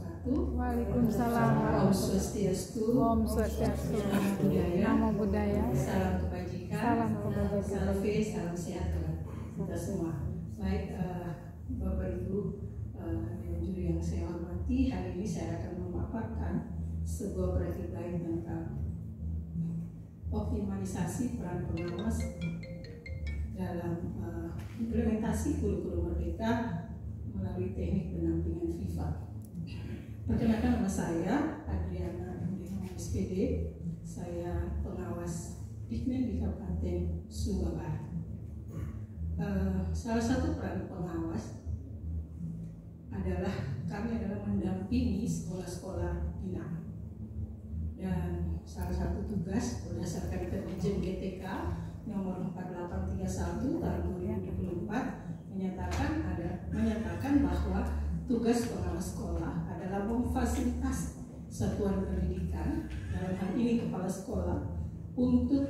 wabarakatuh. Waalaikumsalam. Om Swastiastu. Om Swastiastu. Namo Buddhaya. Salam kebajikan. Salam kebajikan. Salam sehat buat kita semua. Baik, Bapak Ibu dan juri yang saya hormati, hari ini saya akan memaparkan sebuah proyek lain tentang optimalisasi peran pengawas dalam implementasi kurikulum merdeka melalui teknik pendampingan FIFA. Perkenalkan, nama saya Adriana SPD, saya pengawas Dikmen di Kabupaten Sumba Barat. Salah satu peran pengawas adalah kami adalah mendampingi sekolah-sekolah binaan, dan salah satu tugas berdasarkan Perjanjian GTK nomor 4831 tahun 2024 menyatakan bahwa tugas pengawas sekolah adalah memfasilitasi satuan pendidikan, dalam hal ini kepala sekolah, untuk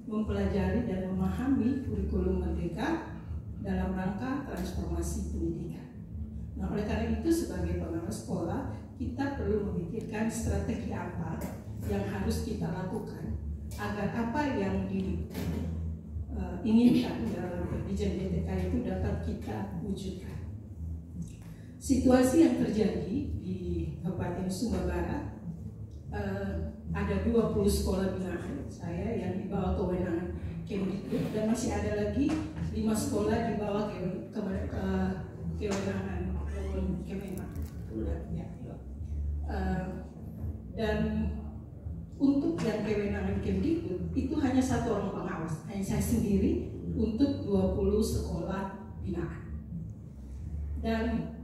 mempelajari dan memahami kurikulum merdeka dalam rangka transformasi pendidikan. Nah, oleh karena itu sebagai pengawas sekolah kita perlu memikirkan strategi apa yang harus kita lakukan agar apa yang diinginkan dalam Perjanjian GTK itu dapat kita wujudkan. Situasi yang terjadi di Kabupaten Sumba Barat, ada 20 sekolah binaan saya yang di bawah kewenangan Kemdikbud, dan masih ada lagi 5 sekolah di bawah kewenangan Kemenag. Dan untuk yang kewenangan Kemdikbud itu hanya satu orang pengawas, hanya saya sendiri untuk 20 sekolah binaan. Dan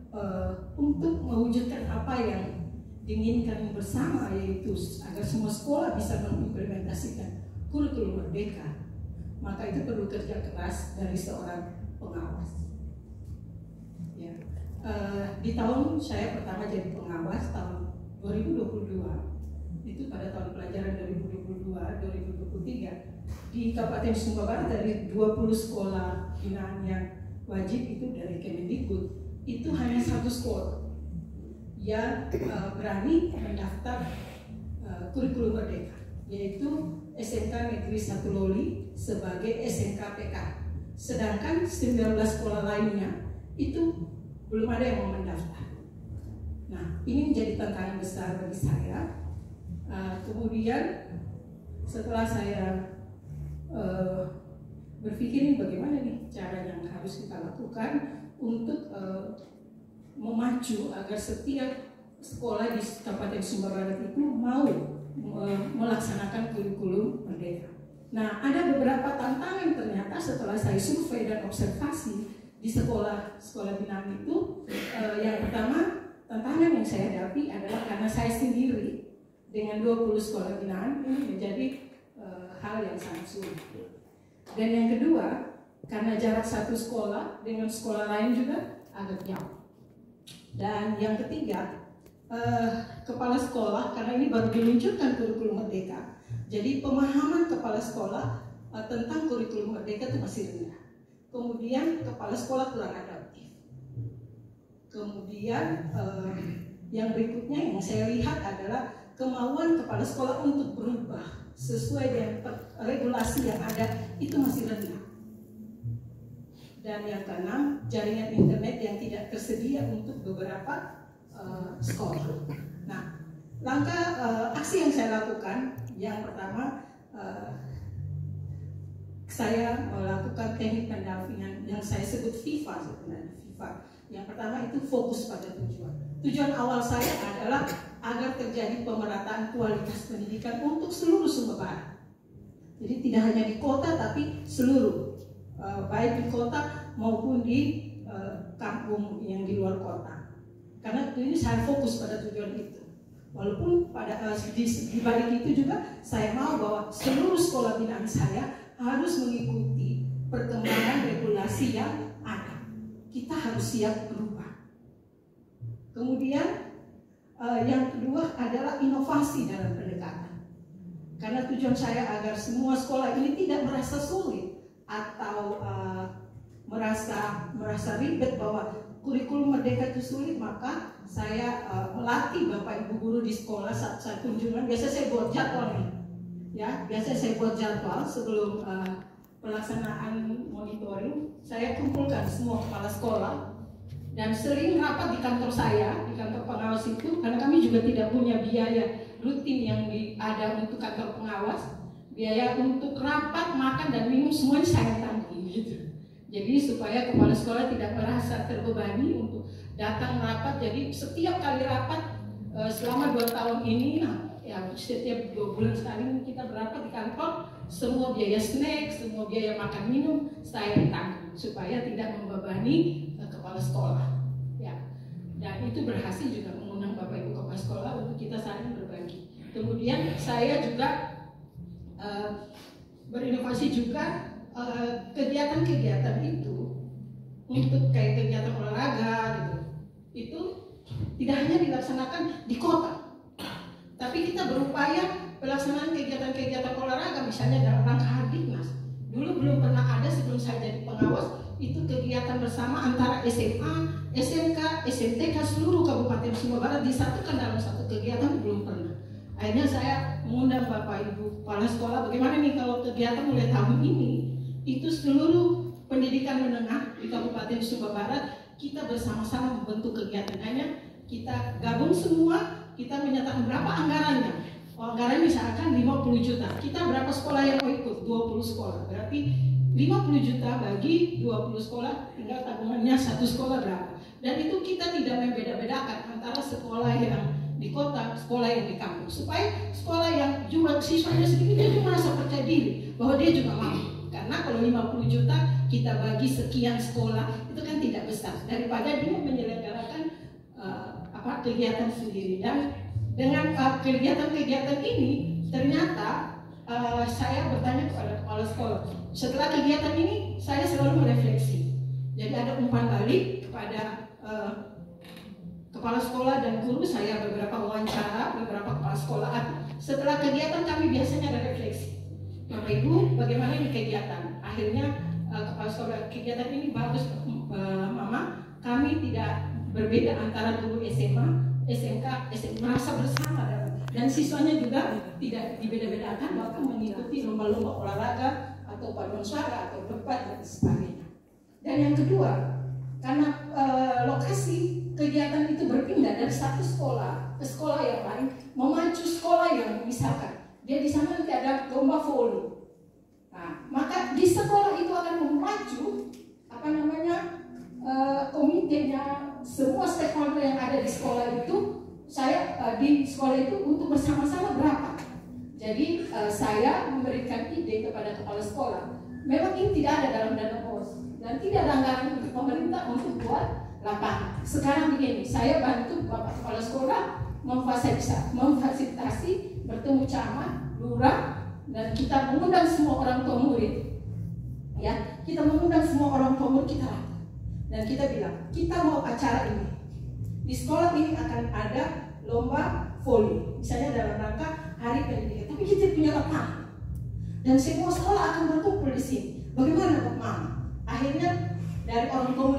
untuk mewujudkan apa yang diinginkan bersama, yaitu agar semua sekolah bisa mengimplementasikan kurikulum merdeka, maka itu perlu kerja keras dari seorang pengawas. Ya. Di tahun saya pertama jadi pengawas tahun 2022, itu pada tahun pelajaran 2022-2023 di Kabupaten Sumba Barat, dari 20 sekolah binaan yang wajib itu dari Kemdikbud, itu hanya satu sekolah yang berani mendaftar kurikulum merdeka, yaitu SMK Negeri 1 Loli sebagai SMK PK. Sedangkan 19 sekolah lainnya itu belum ada yang mau mendaftar. Nah, ini menjadi tantangan besar bagi saya. Kemudian setelah saya berpikir bagaimana nih cara yang harus kita lakukan untuk memacu agar setiap sekolah di Kabupaten Sumba Barat itu mau melaksanakan kurikulum merdeka. Nah, ada beberapa tantangan ternyata setelah saya survei dan observasi di sekolah binaan itu. Yang pertama, tantangan yang saya hadapi adalah karena saya sendiri dengan 20 sekolah binaan ini menjadi hal yang sangat sulit. Dan yang kedua, karena jarak satu sekolah dengan sekolah lain juga agak jauh. Dan yang ketiga, kepala sekolah, karena ini baru diluncurkan kurikulum merdeka, jadi pemahaman kepala sekolah tentang kurikulum merdeka itu masih rendah. Kemudian kepala sekolah kurang adaptif. Kemudian yang berikutnya yang saya lihat adalah kemauan kepala sekolah untuk berubah sesuai dengan regulasi yang ada itu masih rendah. Dan yang keenam, jaringan internet yang tidak tersedia untuk beberapa sekolah. Nah, langkah aksi yang saya lakukan, yang pertama saya melakukan teknik pendampingan yang saya sebut FIFA sebenarnya. FIFA. Yang pertama itu fokus pada tujuan. Tujuan awal saya adalah agar terjadi pemerataan kualitas pendidikan untuk seluruh Sumba Barat. Jadi tidak hanya di kota tapi seluruh, baik di kota maupun di kampung yang di luar kota. Karena ini saya fokus pada tujuan itu. Walaupun pada di balik itu juga saya mau bahwa seluruh sekolah binaan saya harus mengikuti perkembangan regulasi yang ada. Kita harus siap berubah. Kemudian yang kedua adalah inovasi dalam pendekatan. Karena tujuan saya agar semua sekolah ini tidak merasa sulit atau merasa ribet bahwa kurikulum Merdeka itu sulit, maka saya melatih Bapak Ibu guru di sekolah saat kunjungan. Biasa saya buat jadwal nih, ya. Biasa saya buat jadwal sebelum pelaksanaan monitoring. Saya kumpulkan semua kepala sekolah dan sering rapat di kantor saya, di kantor pengawas itu, karena kami juga tidak punya biaya rutin yang ada untuk kantor pengawas. Biaya untuk rapat, makan dan minum semuanya saya tanggung gitu. Jadi supaya kepala sekolah tidak merasa terbebani untuk datang rapat. Jadi setiap kali rapat selama 2 tahun ini, ya setiap 2 bulan sekali kita berapat di kantor, semua biaya snack, semua biaya makan minum saya tanggung supaya tidak membebani kepala sekolah. Ya, dan itu berhasil juga mengundang Bapak Ibu kepala sekolah untuk kita saling berbagi. Kemudian saya juga berinovasi juga kegiatan-kegiatan itu untuk kayak kegiatan olahraga gitu, itu tidak hanya dilaksanakan di kota, tapi kita berupaya pelaksanaan kegiatan-kegiatan olahraga misalnya dalam rangka Hardiknas. Dulu belum pernah ada sebelum saya jadi pengawas itu kegiatan bersama antara SMA, SMK, SMTK seluruh Kabupaten Sumba Barat disatukan dalam satu kegiatan, belum pernah. Akhirnya saya mengundang Bapak Ibu kepala sekolah, bagaimana nih kalau kegiatan mulai tahun ini itu seluruh pendidikan menengah di Kabupaten Sumba Barat kita bersama-sama membentuk kegiatan. Hanya kita gabung semua, kita menyatakan berapa anggarannya. Anggaran misalkan 50 juta, kita berapa sekolah yang mau ikut? 20 sekolah, berarti 50 juta bagi 20 sekolah, tinggal tabungannya satu sekolah berapa. Dan itu kita tidak membeda-bedakan antara sekolah yang di kota, sekolah yang di kampung, supaya sekolah yang jumlah siswanya sedikit dia juga merasa percaya diri bahwa dia juga mampu. Karena kalau 50 juta kita bagi sekian sekolah itu kan tidak besar, daripada dia menyelenggarakan kegiatan sendiri. Dan dengan kegiatan-kegiatan ini ternyata saya bertanya kepada kepala sekolah. Setelah kegiatan ini saya selalu merefleksi. Jadi ada umpan balik kepada kepala sekolah dan guru. Saya beberapa wawancara beberapa kepala sekolah. Setelah kegiatan kami biasanya ada refleksi. Bapak Ibu, bagaimana ini kegiatan? Akhirnya kepala sekolah, kegiatan ini bagus, Mama. Kami tidak berbeda antara guru SMA, SMK, SMP, merasa bersama dan siswanya juga tidak dibeda-bedakan, bahkan mengikuti lomba-lomba olahraga atau paduan suara atau debat dan sebagainya. Dan yang kedua, karena lokasi kegiatan itu berpindah dari satu sekolah ke sekolah yang lain, memacu sekolah yang misalkan dia di sana nanti ada lomba voli. Nah, maka di sekolah itu akan memacu komitenya semua stakeholder yang ada di sekolah itu. Saya di sekolah itu untuk bersama-sama berapa. Jadi saya memberikan ide kepada kepala sekolah. Memang ini tidak ada dalam dana BOS dan tidak ada anggaran untuk pemerintah untuk buat lapangan. Sekarang begini, saya bantu Bapak Kepala Sekolah memfasilitasi bertemu camat, lurah, dan kita mengundang semua orang tua murid. Ya, kita mengundang semua orang tua murid kita dan kita bilang, kita mau acara ini. Di sekolah ini akan ada lomba voli, misalnya dalam rangka Hari Pendidikan. Tapi kita punya lapangan dan semua sekolah akan berkumpul di sini. Bagaimana Pak Mama? Akhirnya dari orang tua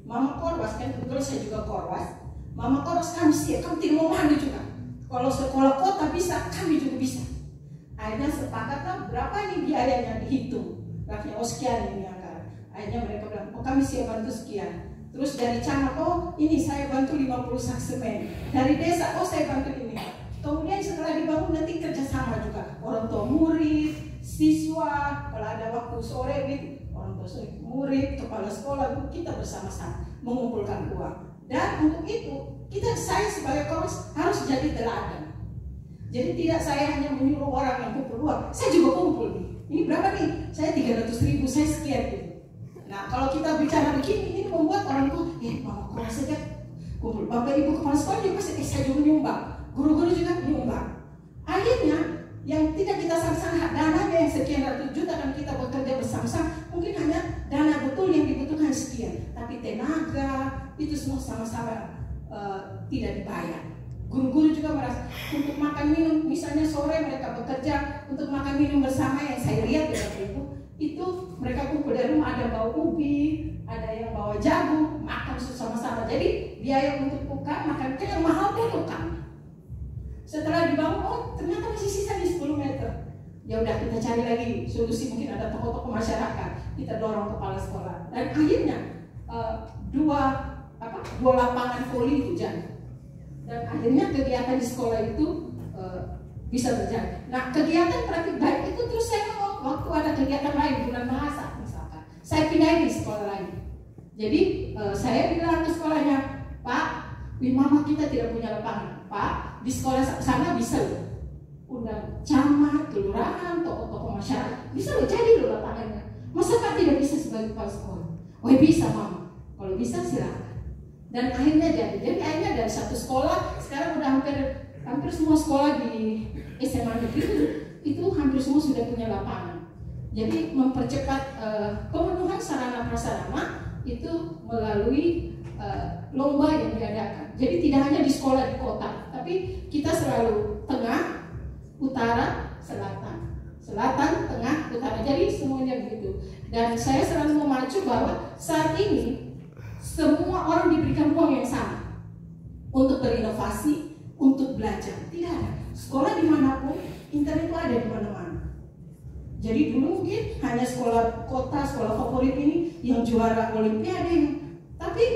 Mama Korwas, kan kebetulan saya juga Korwas. Mama Korwas kami siap, kami tidak mau mandi juga. Kalau sekolah kota bisa, kami juga bisa. Akhirnya sepakatlah berapa ini biayanya dihitung. Berarti sekian ini anggaran. Akhirnya mereka bilang, oh kami siap bantu sekian. Terus dari camat, oh ini saya bantu 50 sak semen. Dari desa, oh saya bantu ini. Kemudian setelah dibangun nanti kerjasama juga. Orang tua murid, siswa, kalau ada waktu sore gitu, orang tua murid, kepala sekolah, kita bersama-sama mengumpulkan uang. Dan untuk itu, saya sebagai Korwas harus jadi teladan. Jadi tidak saya hanya menyuruh orang yang kumpul uang, saya juga kumpul nih. Ini berapa nih? Saya 300.000, saya sekian gitu. Nah kalau kita bicara begini, ini membuat orang tua, Mama Korwas saja kumpul. Bapak Ibu kepala sekolah juga pasti, saya juga menyumbang. Guru-guru juga menyumbang. Akhirnya yang tidak kita sama-sama dananya yang sekian ratus juta kan kita bekerja bersama-sama, mungkin hanya dana betul yang dibutuhkan sekian, tapi tenaga itu semua sama-sama tidak dibayar. Guru-guru juga merasa untuk makan minum, misalnya sore mereka bekerja untuk makan minum bersama yang saya lihat ya Bapak Ibu, itu mereka kumpul dari rumah, ada bawa ubi, ada yang bawa jagung, makan sama-sama. Jadi biaya untuk buka makan yang mahal itu kami. Setelah dibangun, oh ternyata masih sisa di 10 meter. Ya udah kita cari lagi solusi, mungkin ada tokoh-tokoh masyarakat, kita dorong kepala sekolah. Dan akhirnya dua lapangan voli itu jadi. Dan akhirnya kegiatan di sekolah itu bisa berjalan. Nah, kegiatan praktik baik itu terus saya mau waktu ada kegiatan lain, bulan bahasa misalkan, saya pindahin di sekolah lain. Jadi saya bilang ke sekolahnya, Pak, di mama kita tidak punya lapangan, Pak, di sekolah sana bisa loh, undang camat, kelurahan, tokoh-tokoh masyarakat, bisa loh jadi loh lapangannya. Masa Pak tidak bisa sebagai kepala sekolah? Oh bisa mama, kalau bisa silakan. Dan akhirnya jadi akhirnya dari satu sekolah sekarang udah hampir semua sekolah di SMA negeri itu hampir semua sudah punya lapangan. Jadi mempercepat pemenuhan sarana prasarana itu melalui lomba yang diadakan. Jadi tidak hanya di sekolah di kota, tapi kita selalu tengah, utara, selatan, tengah, utara. Jadi semuanya begitu. Dan saya selalu memacu bahwa saat ini semua orang diberikan ruang yang sama untuk berinovasi, untuk belajar. Tidak ada sekolah dimanapun, internet itu ada di mana-mana. Jadi dulu mungkin hanya sekolah kota, sekolah favorit ini yang juara olimpiade. Tapi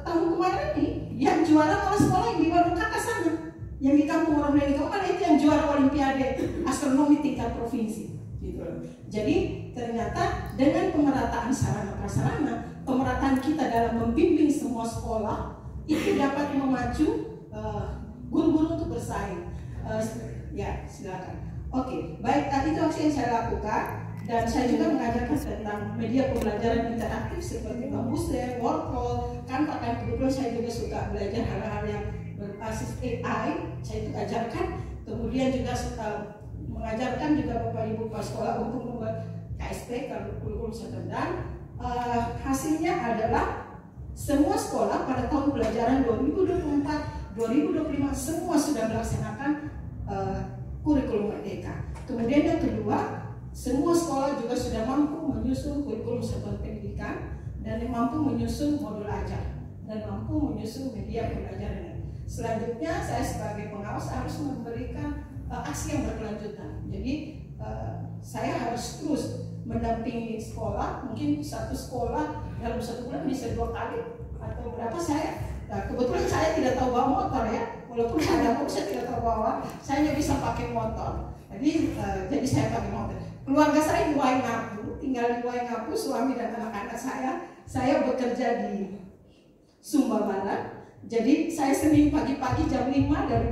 tahun kemarin nih, yang juara malah sekolah yang di Warung Kakak sana, yang di Kampung Orang Leli Kampung itu yang juara olimpiade astronomi tingkat provinsi. Gitu. Jadi ternyata dengan pemerataan sarana prasarana, pemerataan kita dalam membimbing semua sekolah itu dapat memacu guru-guru untuk bersaing. Ya, silakan. Oke, baik. Itu aksi yang saya lakukan, dan saya juga mengajarkan tentang media pembelajaran interaktif seperti Kampusler, Wordcall, Canva. Kebetulan saya juga suka belajar hal-hal yang berbasis AI. Saya itu ajarkan. Kemudian juga mengajarkan juga Bapak Ibu kepala sekolah untuk membuat KSP, kurikulum sederhana. Hasilnya adalah semua sekolah pada tahun pelajaran 2024-2025 semua sudah melaksanakan kurikulum merdeka. Kemudian yang kedua, semua sekolah juga sudah mampu menyusun kurikulum satuan pendidikan dan mampu menyusun modul ajar dan mampu menyusun media pembelajaran. Selanjutnya saya sebagai pengawas harus memberikan aksi yang berkelanjutan. Jadi saya harus terus mendampingi sekolah, mungkin satu sekolah dalam satu bulan bisa 2 kali atau berapa saya. Nah, kebetulan saya tidak tahu bawa motor ya, walaupun ada motor saya tidak tahu bawa, saya hanya bisa pakai motor. Jadi saya pakai motor. Keluarga saya di Waingapu, tinggal di Waingapu, suami dan anak-anak saya bekerja di Sumba Barat. Jadi saya Senin pagi-pagi jam 5 dari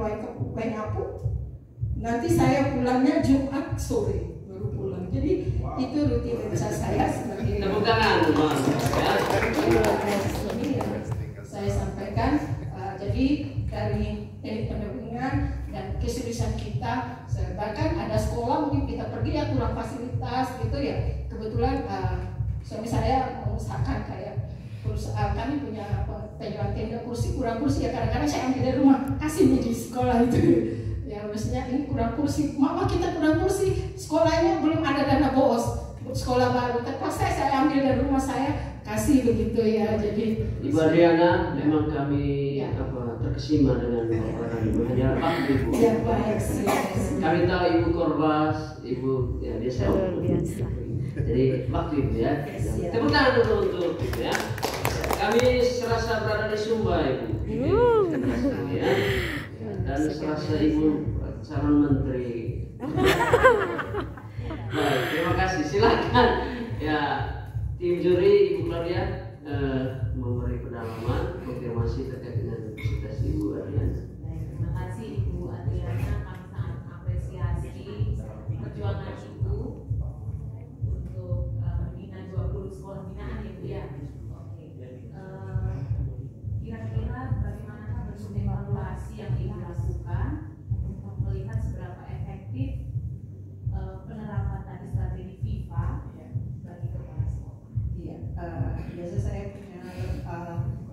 Waingapu. Nanti saya pulangnya Jumat sore baru pulang. Jadi itu rutinitas saya sebagai tepuk tangan, saya sampaikan. Jadi dari teknik pendampingan dan keseriusan kita, bahkan ada sekolah mungkin kita pergi ya kurang fasilitas gitu ya. Kebetulan suami saya mengusahakan kayak perusahaan kami punya penjualan tenda kursi, kurang kursi ya kadang-kadang saya ambil dari rumah kasih di sekolah itu. Ya maksudnya ini kurang kursi, mama kita kurang kursi, sekolahnya belum ada dana BOS, sekolah baru, terpaksa saya ambil dari rumah saya kasih begitu ya. Jadi Ibu Adriana, memang kami terkesima dengan orang mengajar waktu Ibu. Ya baik sih. Kami tahu Ibu Korbas, Ibu ya biasa. Jadi waktu Ibu ya. Tepuk tangan dulu untuk Ibu ya. Kami serasa berada di Sumba Ibu. Ya. Dan serasa Ibu calon menteri. Baik, terima kasih. Silakan ya tim juri Ibu Claudia memberi pendalaman konfirmasi terkait dengan presentasi Ibu Adriana. Baik, terima kasih Ibu Adriana. Kami sangat apresiasi perjuangan Ibu untuk membina 20 sekolah binaan ya Bu ya. Oke. Kira-kira bagaimana bentuk evaluasi yang Ibu lakukan untuk melihat seberapa efektif penerapan tadi strategi FIFA bagi kepala sekolah? Iya, biasa saya punya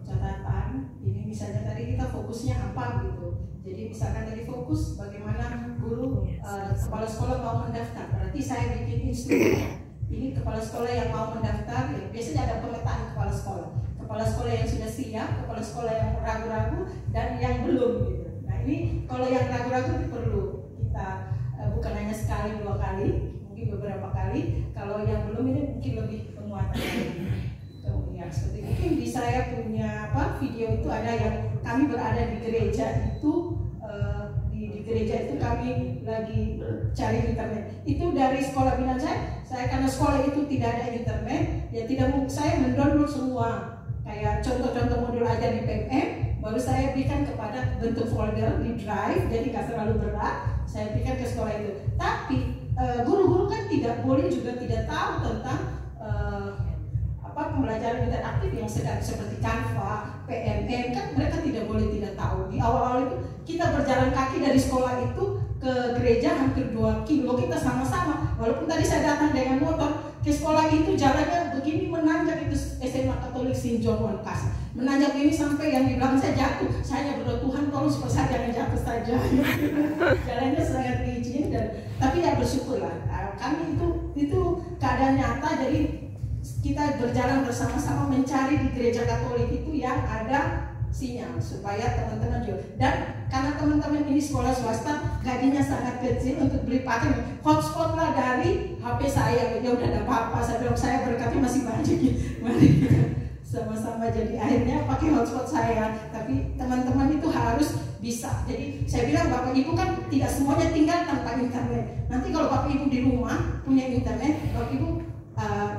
catatan. Ini misalnya tadi kita fokusnya apa gitu. Jadi misalkan tadi fokus bagaimana guru kepala sekolah mau mendaftar. Berarti saya bikin instrumen. Ini kepala sekolah yang mau mendaftar, ya, biasanya ada pemetaan kepala sekolah. Kepala sekolah yang sudah siap, kepala sekolah yang ragu-ragu, dan yang belum gitu. Nah ini kalau yang ragu-ragu itu perlu kita bukan hanya sekali 2 kali, mungkin beberapa kali. Kalau yang belum ini mungkin lebih penguatan lagi. Ya seperti mungkin di saya punya video itu ada yang kami berada di gereja itu. Di gereja itu kami lagi cari internet. Itu dari sekolah binaan saya karena sekolah itu tidak ada internet, ya tidak mungkin saya mendownload semua kayak contoh-contoh modul ajar di PMM, baru saya berikan kepada bentuk folder di drive, jadi nggak terlalu berat, saya berikan ke sekolah itu. Tapi guru-guru kan tidak boleh juga tidak tahu tentang pembelajaran interaktif yang sedang seperti Canva, PMM, kan mereka tidak boleh tidak tahu. Di awal-awal itu kita berjalan kaki dari sekolah itu ke gereja hampir 2 kilo, kita sama-sama. Walaupun tadi saya datang dengan motor ke sekolah itu jalannya begini menanjak, itu SMA Katolik St. John Wankas. Menanjak ini sampai yang di belakang saya jatuh. Saya hanya berdoa, Tuhan tolong supaya saya jangan jatuh saja. Jalannya sangat licin tapi ya bersyukurlah. Kami itu keadaan nyata, jadi kita berjalan bersama-sama mencari di gereja Katolik itu yang ada sinyal supaya teman-teman juga. Dan karena teman-teman ini sekolah swasta, gajinya sangat kecil untuk beli paket hotspot lah dari HP saya. Ya udah ada apa-apa, saya bilang saya berkatnya masih banyak. Mari kita sama-sama jadi akhirnya pakai hotspot saya. Tapi teman-teman itu harus bisa. Jadi saya bilang Bapak Ibu kan tidak semuanya tinggal tanpa internet. Nanti kalau Bapak Ibu di rumah punya internet, Bapak Ibu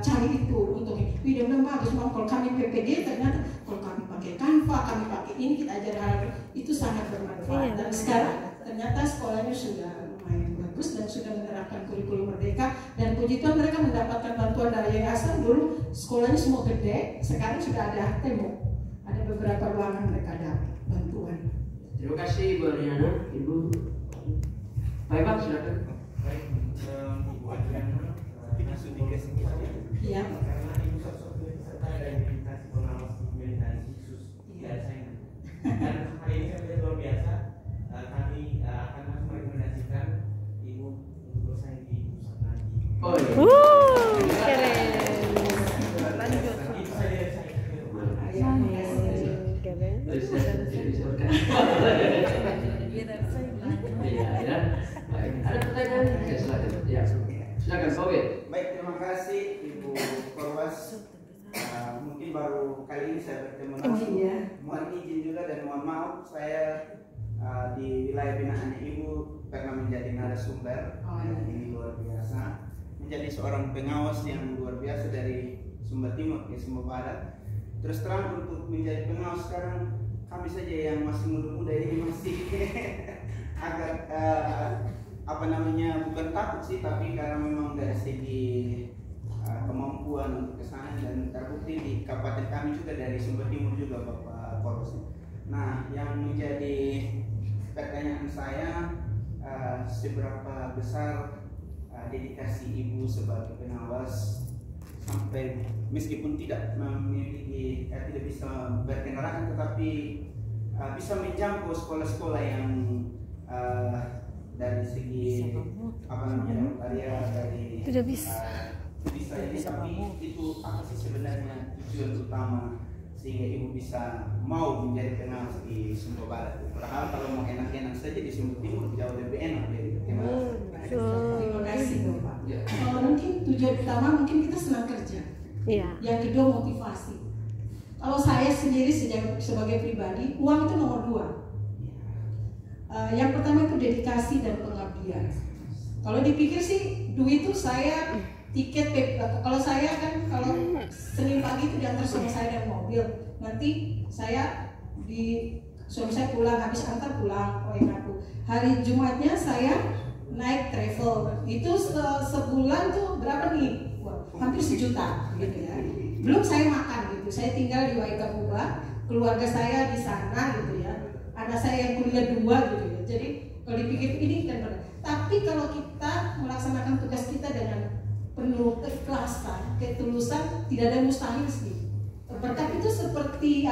cari itu untuk video bagus. Kalau kami PPD ternyata kalau kami pakai Canva, kami pakai ini, kita ajar hal itu sangat bermanfaat. Dan sekarang ternyata sekolahnya sudah lumayan bagus dan sudah menerapkan kurikulum merdeka, dan puji Tuhan mereka mendapatkan bantuan dari yayasan. Dulu sekolahnya semua gede, sekarang sudah ada tembok, ada beberapa ruangan mereka dapat bantuan. Terima kasih Bu Ariana, Ibu. Baik Pak, silakan. Baik, Ibu Adriana. Iya. Karena ibu sosok peserta dari meditasi pengawas meditasi khusus saya. Dan hari ini saya luar biasa. Kami akan langsung merekomendasikan ibu untuk bersaing di pusat nanti. Oh iya. Keren. Lanjut. Itu saja dari saya. Keren. Iya, ya. Baik. Ada pertanyaan? Ya, silakan. Ya. Silakan, Pak Wid. Baik, terima kasih Ibu Korwas. Mungkin baru kali ini saya bertemu langsung. Mohon izin juga dan mohon maaf saya di wilayah binaannya Ibu pernah menjadi narasumber. Ini luar biasa. Menjadi seorang pengawas yang luar biasa dari Sumba Timur ke Sumba Barat. Terus terang untuk menjadi pengawas sekarang kami saja yang masih muda-muda ini masih agak bukan takut sih, tapi karena memang dari segi kemampuan untuk kesana, dan terbukti di kabupaten kami juga dari Sumba Timur juga Bapak Korwas. Nah, yang menjadi pertanyaan saya, seberapa besar dedikasi Ibu sebagai pengawas sampai meskipun tidak memiliki tidak bisa berkendaraan, tetapi bisa menjangkau sekolah-sekolah yang dari segi karya dari Tidak bisa. bisa ini, tapi itu apa sih sebenarnya tujuan utama sehingga Ibu bisa mau menjadi pengawas di Sumba Barat? Padahal kalau mau enak-enak saja di Sumba Timur jauh lebih enak dari pengawas. Terima kasih Bapak. Mungkin tujuan utama mungkin kita senang kerja. Iya. Yang kedua motivasi. Kalau saya sendiri sebagai pribadi, uang itu nomor 2. Yang pertama itu dedikasi dan pengabdian. Kalau dipikir sih duit itu saya tiket, kalau saya kan kalau Senin pagi itu diantar suami saya dengan mobil, nanti saya suami saya pulang, habis antar pulang, aku. Hari Jumatnya saya naik travel, itu sebulan tuh berapa nih? Wah, hampir 1 juta gitu ya. Belum saya makan gitu, saya tinggal di Waikabuba, keluarga saya di sana gitu ya. Anak saya yang kuliah 2 gitu ya. Jadi kalau dipikir ini kan benar. Tapi kalau kita melaksanakan tugas kita dengan penuh keikhlasan, ketulusan, tidak ada mustahil sih. Berkat itu seperti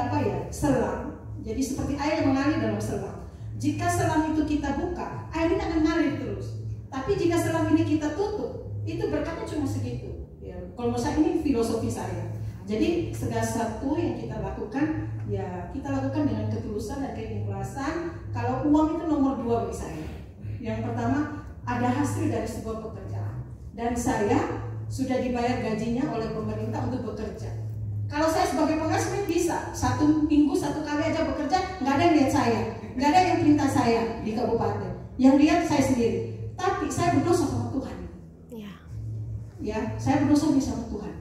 selang. Jadi seperti air yang mengalir dalam selang. Jika selang itu kita buka, air ini akan mengalir terus. Tapi jika selang ini kita tutup, itu berkatnya cuma segitu. Ya, kalau menurut saya ini filosofi saya. Jadi segala sesuatu yang kita lakukan, ya kita lakukan dengan ketulusan dan keikhlasan. Kalau uang itu nomor 2 bagi saya. Yang pertama, ada hasil dari sebuah pekerjaan. Dan saya sudah dibayar gajinya oleh pemerintah untuk bekerja. Kalau saya sebagai pengasih bisa 1 minggu 1 kali aja bekerja, nggak ada yang lihat saya, nggak ada yang perintah saya di kabupaten. Yang lihat saya sendiri. Tapi saya berdosa sama Tuhan. Ya, saya berdosa sama Tuhan.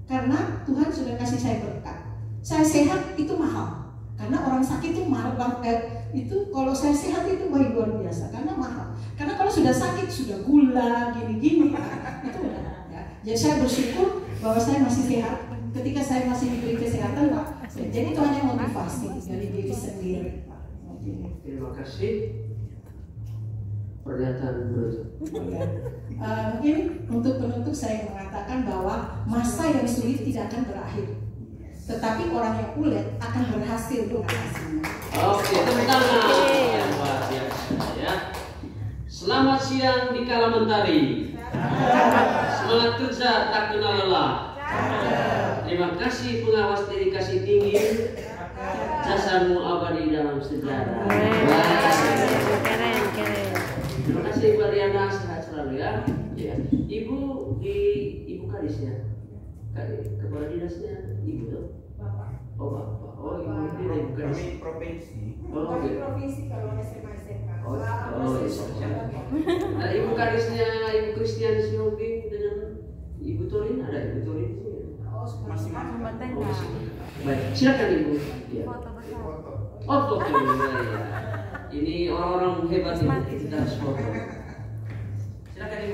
Karena Tuhan sudah kasih saya berkat. Saya sehat itu mahal. Karena orang sakit itu mahal banget. Itu kalau saya sehat itu luar biasa. Karena mahal. Karena kalau sudah sakit sudah gula gini-gini. Itu udah. Ya. Jadi saya bersyukur bahwa saya masih sehat. Ketika saya masih diberi kesehatan, Pak. Jadi itu hanya motivasi dari diri sendiri. Terima kasih. Pernyataan menutup. Mungkin untuk penutup saya mengatakan bahwa masa yang sulit tidak akan berakhir, tetapi orang yang ulet akan berhasil mengatasinya. Oke, tepuk tangan. Luar biasa ya. Selamat siang di Kala Mentari. Semangat kerja tak kenal lelah. Terima kasih pengawas dedikasi tinggi. Jasamu abadi dalam sejarah. Keren. Terima kasih Mbak Riana, sehat selalu ya. Ya. Ibu Kadis ya. Kepala dinasnya Ibu tuh. Bapak. Oh Bapak. Oh Ibu Kadis. Kami provinsi. Oh Kami gitu. provinsi kalau SMA SMK. Oh, nah, Ibu Kadisnya Ibu Kristian Sihombing dengan Ibu Torin, ada Ibu Torin di sini. Masih Oh, masih. Baik, silakan Ibu. Ya. foto. Oh, foto ya. Ini orang-orang hebat ini kita harus foto. Silakan Ibu.